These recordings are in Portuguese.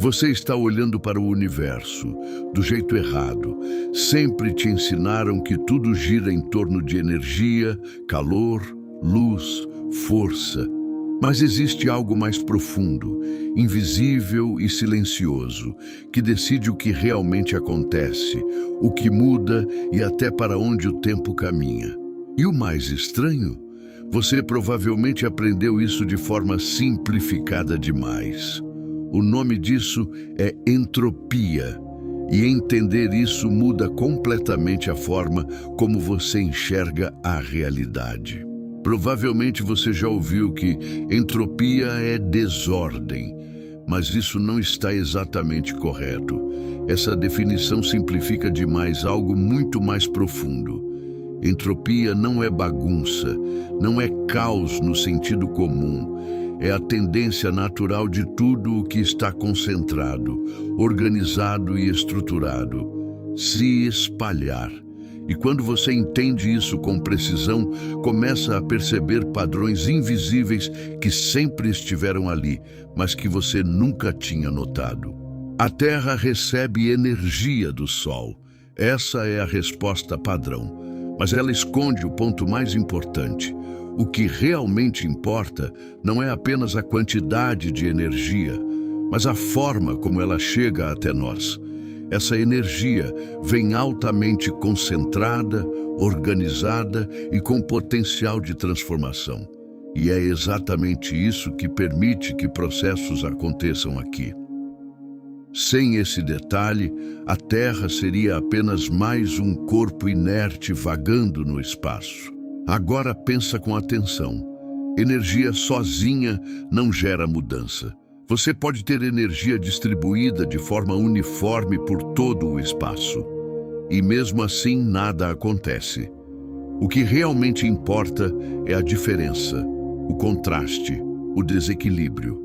Você está olhando para o universo do jeito errado. Sempre te ensinaram que tudo gira em torno de energia, calor, luz, força. Mas existe algo mais profundo, invisível e silencioso, que decide o que realmente acontece, o que muda e até para onde o tempo caminha. E o mais estranho? Você provavelmente aprendeu isso de forma simplificada demais. O nome disso é entropia, e entender isso muda completamente a forma como você enxerga a realidade. Provavelmente você já ouviu que entropia é desordem, mas isso não está exatamente correto. Essa definição simplifica demais algo muito mais profundo. Entropia não é bagunça, não é caos no sentido comum. É a tendência natural de tudo o que está concentrado, organizado e estruturado, se espalhar. E quando você entende isso com precisão, começa a perceber padrões invisíveis que sempre estiveram ali, mas que você nunca tinha notado. A Terra recebe energia do Sol. Essa é a resposta padrão. Mas ela esconde o ponto mais importante. O que realmente importa não é apenas a quantidade de energia, mas a forma como ela chega até nós. Essa energia vem altamente concentrada, organizada e com potencial de transformação. E é exatamente isso que permite que processos aconteçam aqui. Sem esse detalhe, a Terra seria apenas mais um corpo inerte vagando no espaço. Agora pensa com atenção. Energia sozinha não gera mudança. Você pode ter energia distribuída de forma uniforme por todo o espaço. E mesmo assim nada acontece. O que realmente importa é a diferença, o contraste, o desequilíbrio.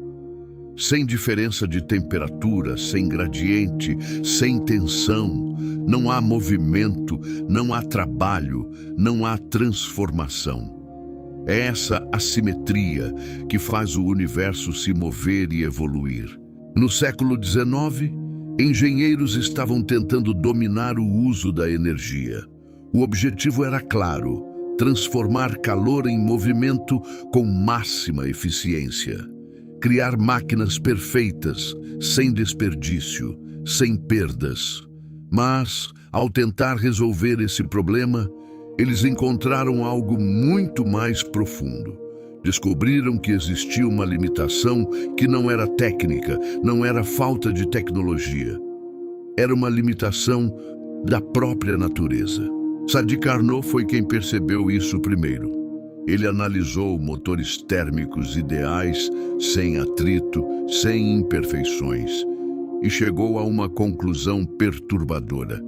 Sem diferença de temperatura, sem gradiente, sem tensão, não há movimento, não há trabalho, não há transformação. É essa assimetria que faz o universo se mover e evoluir. No século XIX, engenheiros estavam tentando dominar o uso da energia. O objetivo era claro: transformar calor em movimento com máxima eficiência. Criar máquinas perfeitas, sem desperdício, sem perdas. Mas, ao tentar resolver esse problema, eles encontraram algo muito mais profundo. Descobriram que existia uma limitação que não era técnica, não era falta de tecnologia. Era uma limitação da própria natureza. Sadi Carnot foi quem percebeu isso primeiro. Ele analisou motores térmicos ideais, sem atrito, sem imperfeições, e chegou a uma conclusão perturbadora.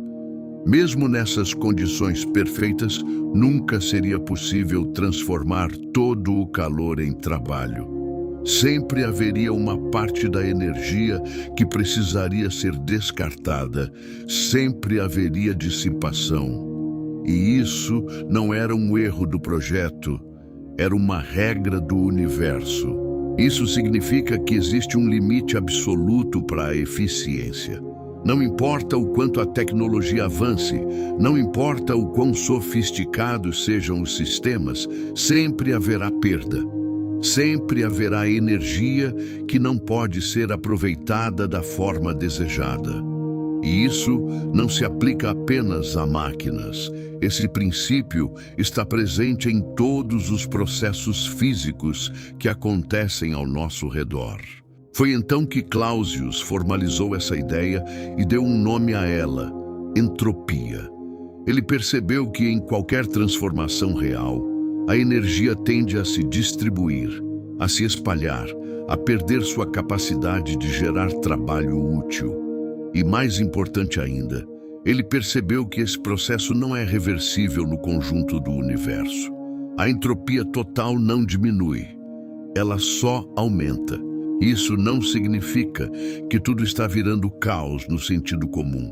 Mesmo nessas condições perfeitas, nunca seria possível transformar todo o calor em trabalho. Sempre haveria uma parte da energia que precisaria ser descartada, sempre haveria dissipação. E isso não era um erro do projeto, era uma regra do universo. Isso significa que existe um limite absoluto para a eficiência. Não importa o quanto a tecnologia avance, não importa o quão sofisticados sejam os sistemas, sempre haverá perda. Sempre haverá energia que não pode ser aproveitada da forma desejada. E isso não se aplica apenas a máquinas. Esse princípio está presente em todos os processos físicos que acontecem ao nosso redor. Foi então que Clausius formalizou essa ideia e deu um nome a ela: entropia. Ele percebeu que em qualquer transformação real, a energia tende a se distribuir, a se espalhar, a perder sua capacidade de gerar trabalho útil. E mais importante ainda, ele percebeu que esse processo não é reversível no conjunto do universo. A entropia total não diminui, ela só aumenta. Isso não significa que tudo está virando caos no sentido comum.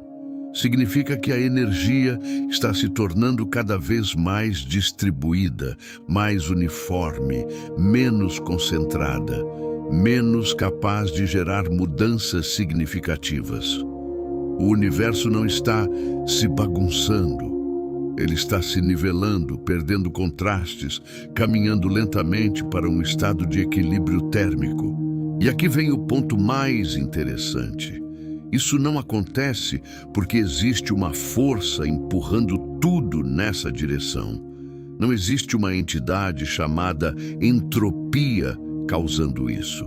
Significa que a energia está se tornando cada vez mais distribuída, mais uniforme, menos concentrada. menos capaz de gerar mudanças significativas. O universo não está se bagunçando. Ele está se nivelando, perdendo contrastes, caminhando lentamente para um estado de equilíbrio térmico. E aqui vem o ponto mais interessante. Isso não acontece porque existe uma força empurrando tudo nessa direção. Não existe uma entidade chamada entropia causando isso.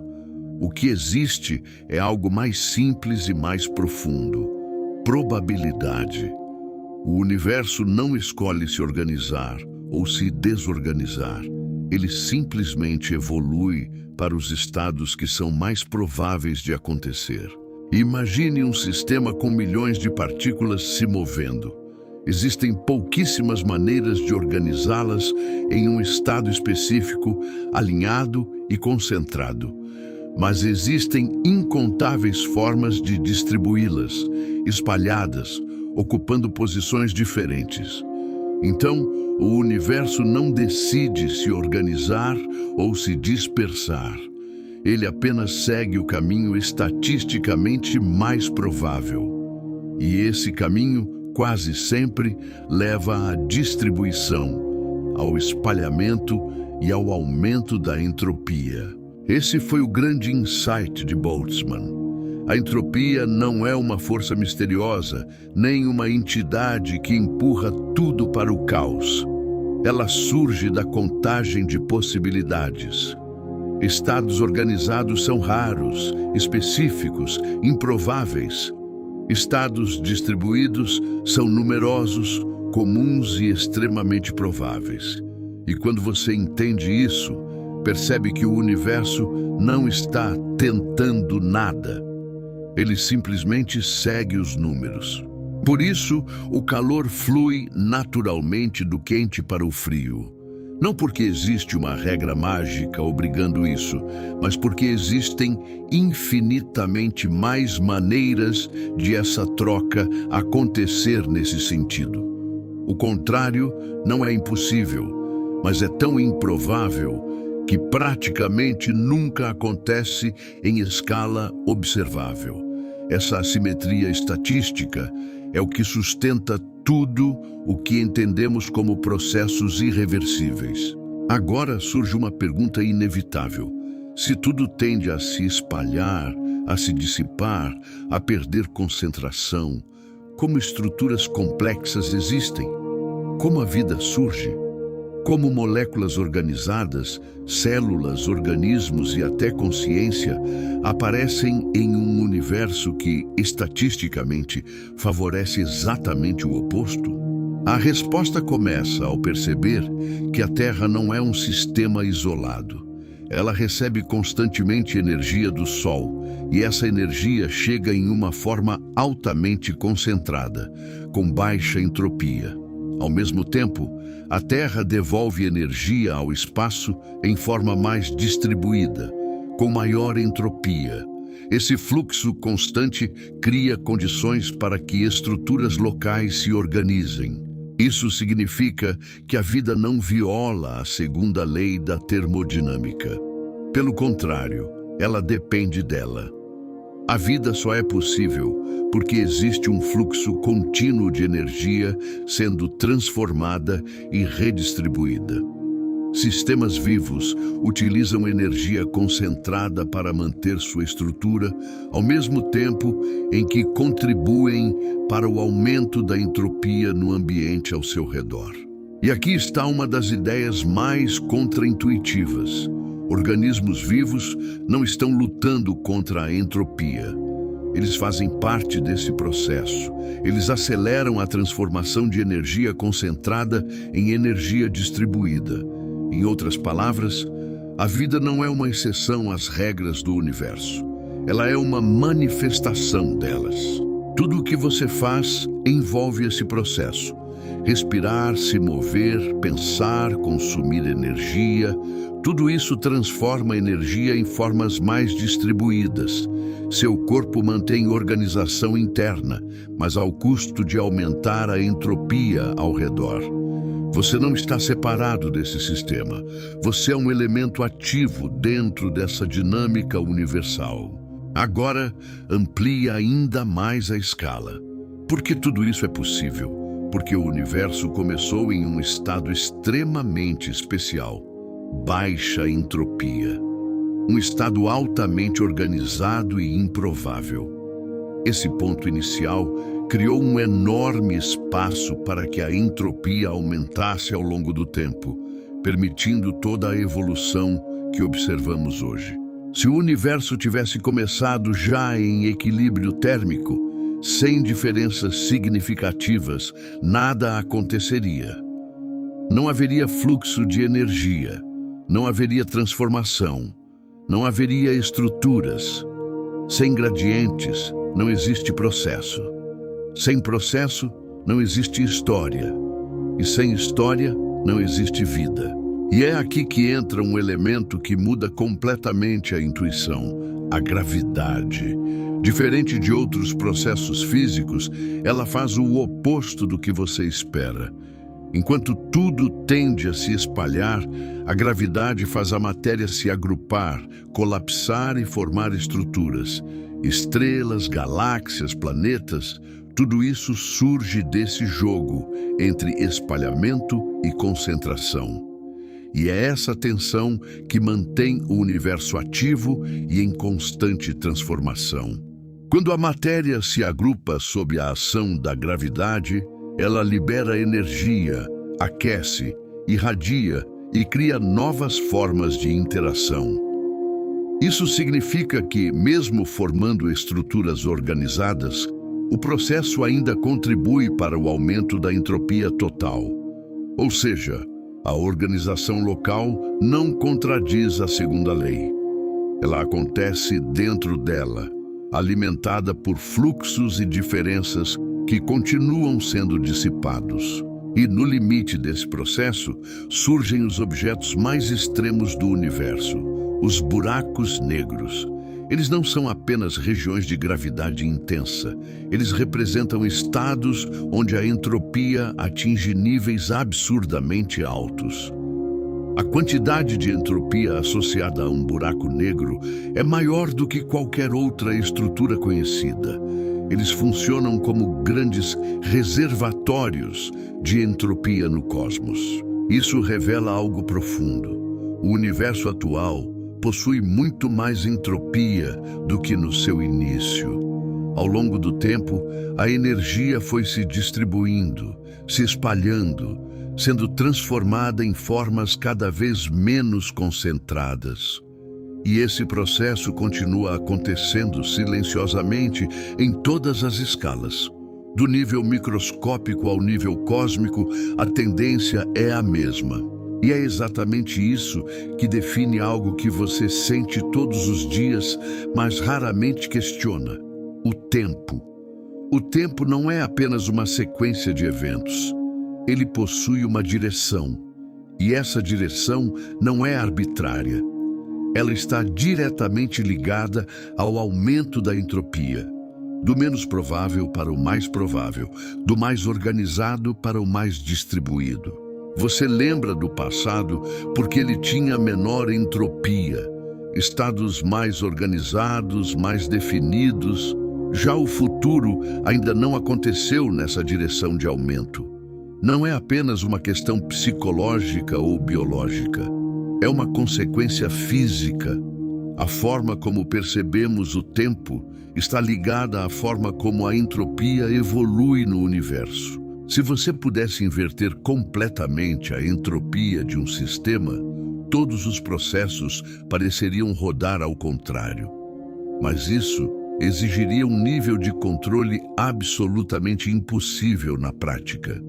O que existe é algo mais simples e mais profundo: probabilidade. O universo não escolhe se organizar ou se desorganizar. Ele simplesmente evolui para os estados que são mais prováveis de acontecer. Imagine um sistema com milhões de partículas se movendo. Existem pouquíssimas maneiras de organizá-las em um estado específico, alinhado e concentrado. Mas existem incontáveis formas de distribuí-las, espalhadas, ocupando posições diferentes. Então, o universo não decide se organizar ou se dispersar. Ele apenas segue o caminho estatisticamente mais provável. E esse caminho, quase sempre, leva à distribuição, ao espalhamento e ao aumento da entropia. Esse foi o grande insight de Boltzmann. A entropia não é uma força misteriosa, nem uma entidade que empurra tudo para o caos. Ela surge da contagem de possibilidades. Estados organizados são raros, específicos, improváveis. Estados distribuídos são numerosos, comuns e extremamente prováveis. E quando você entende isso, percebe que o universo não está tentando nada. Ele simplesmente segue os números. Por isso, o calor flui naturalmente do quente para o frio. Não porque existe uma regra mágica obrigando isso, mas porque existem infinitamente mais maneiras de essa troca acontecer nesse sentido. O contrário não é impossível, mas é tão improvável que praticamente nunca acontece em escala observável. Essa assimetria estatística é o que sustenta tudo o que entendemos como processos irreversíveis. Agora surge uma pergunta inevitável. Se tudo tende a se espalhar, a se dissipar, a perder concentração, como estruturas complexas existem? Como a vida surge? Como moléculas organizadas, células, organismos e até consciência aparecem em um universo que, estatisticamente, favorece exatamente o oposto? A resposta começa ao perceber que a Terra não é um sistema isolado. Ela recebe constantemente energia do Sol, e essa energia chega em uma forma altamente concentrada, com baixa entropia. Ao mesmo tempo, a Terra devolve energia ao espaço em forma mais distribuída, com maior entropia. Esse fluxo constante cria condições para que estruturas locais se organizem. Isso significa que a vida não viola a segunda lei da termodinâmica. Pelo contrário, ela depende dela. A vida só é possível porque existe um fluxo contínuo de energia sendo transformada e redistribuída. Sistemas vivos utilizam energia concentrada para manter sua estrutura, ao mesmo tempo em que contribuem para o aumento da entropia no ambiente ao seu redor. E aqui está uma das ideias mais contraintuitivas. Organismos vivos não estão lutando contra a entropia. Eles fazem parte desse processo. Eles aceleram a transformação de energia concentrada em energia distribuída. Em outras palavras, a vida não é uma exceção às regras do universo. Ela é uma manifestação delas. Tudo o que você faz envolve esse processo. Respirar, se mover, pensar, consumir energia, tudo isso transforma a energia em formas mais distribuídas. Seu corpo mantém organização interna, mas ao custo de aumentar a entropia ao redor. Você não está separado desse sistema. Você é um elemento ativo dentro dessa dinâmica universal. Agora, amplie ainda mais a escala. Por que tudo isso é possível? Porque o universo começou em um estado extremamente especial, baixa entropia. Um estado altamente organizado e improvável. Esse ponto inicial criou um enorme espaço para que a entropia aumentasse ao longo do tempo, permitindo toda a evolução que observamos hoje. Se o universo tivesse começado já em equilíbrio térmico, sem diferenças significativas, nada aconteceria. Não haveria fluxo de energia, não haveria transformação, não haveria estruturas. Sem gradientes, não existe processo. Sem processo, não existe história. E sem história, não existe vida. E é aqui que entra um elemento que muda completamente a intuição, a gravidade. Diferente de outros processos físicos, ela faz o oposto do que você espera. Enquanto tudo tende a se espalhar, a gravidade faz a matéria se agrupar, colapsar e formar estruturas. Estrelas, galáxias, planetas, tudo isso surge desse jogo entre espalhamento e concentração. E é essa tensão que mantém o universo ativo e em constante transformação. Quando a matéria se agrupa sob a ação da gravidade, ela libera energia, aquece, irradia e cria novas formas de interação. Isso significa que, mesmo formando estruturas organizadas, o processo ainda contribui para o aumento da entropia total. Ou seja, a organização local não contradiz a segunda lei. Ela acontece dentro dela, alimentada por fluxos e diferenças que continuam sendo dissipados. E no limite desse processo, surgem os objetos mais extremos do universo, os buracos negros. Eles não são apenas regiões de gravidade intensa. Eles representam estados onde a entropia atinge níveis absurdamente altos. A quantidade de entropia associada a um buraco negro é maior do que qualquer outra estrutura conhecida. Eles funcionam como grandes reservatórios de entropia no cosmos. Isso revela algo profundo. O universo atual possui muito mais entropia do que no seu início. Ao longo do tempo, a energia foi se distribuindo, se espalhando, sendo transformada em formas cada vez menos concentradas. E esse processo continua acontecendo silenciosamente em todas as escalas. Do nível microscópico ao nível cósmico, a tendência é a mesma. E é exatamente isso que define algo que você sente todos os dias, mas raramente questiona: o tempo. O tempo não é apenas uma sequência de eventos. Ele possui uma direção. E essa direção não é arbitrária. Ela está diretamente ligada ao aumento da entropia. Do menos provável para o mais provável, do mais organizado para o mais distribuído. Você lembra do passado porque ele tinha menor entropia, estados mais organizados, mais definidos. Já o futuro ainda não aconteceu nessa direção de aumento. Não é apenas uma questão psicológica ou biológica. É uma consequência física. A forma como percebemos o tempo está ligada à forma como a entropia evolui no universo. Se você pudesse inverter completamente a entropia de um sistema, todos os processos pareceriam rodar ao contrário. Mas isso exigiria um nível de controle absolutamente impossível na prática,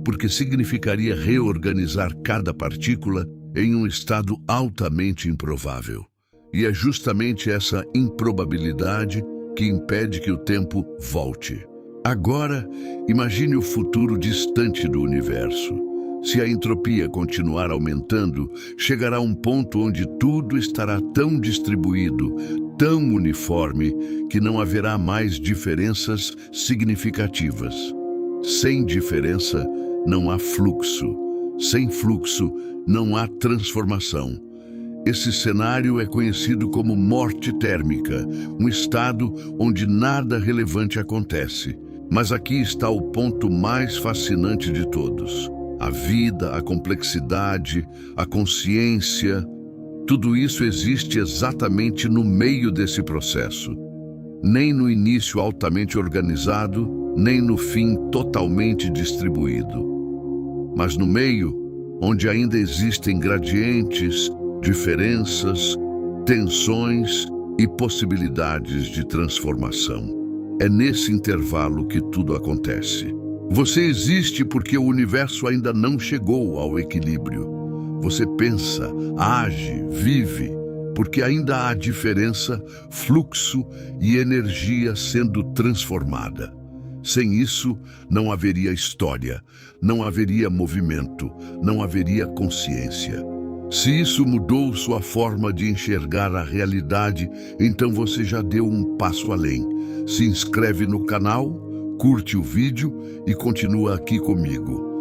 porque significaria reorganizar cada partícula em um estado altamente improvável. E é justamente essa improbabilidade que impede que o tempo volte. Agora, imagine o futuro distante do universo. Se a entropia continuar aumentando, chegará um ponto onde tudo estará tão distribuído, tão uniforme, que não haverá mais diferenças significativas. Sem diferença, não há fluxo. Sem fluxo, não há transformação. Esse cenário é conhecido como morte térmica, um estado onde nada relevante acontece. Mas aqui está o ponto mais fascinante de todos. A vida, a complexidade, a consciência, tudo isso existe exatamente no meio desse processo. Nem no início altamente organizado, nem no fim totalmente distribuído. Mas no meio, onde ainda existem gradientes, diferenças, tensões e possibilidades de transformação. É nesse intervalo que tudo acontece. Você existe porque o universo ainda não chegou ao equilíbrio. Você pensa, age, vive, porque ainda há diferença, fluxo e energia sendo transformada. Sem isso, não haveria história, não haveria movimento, não haveria consciência. Se isso mudou sua forma de enxergar a realidade, então você já deu um passo além. Se inscreve no canal, curte o vídeo e continua aqui comigo.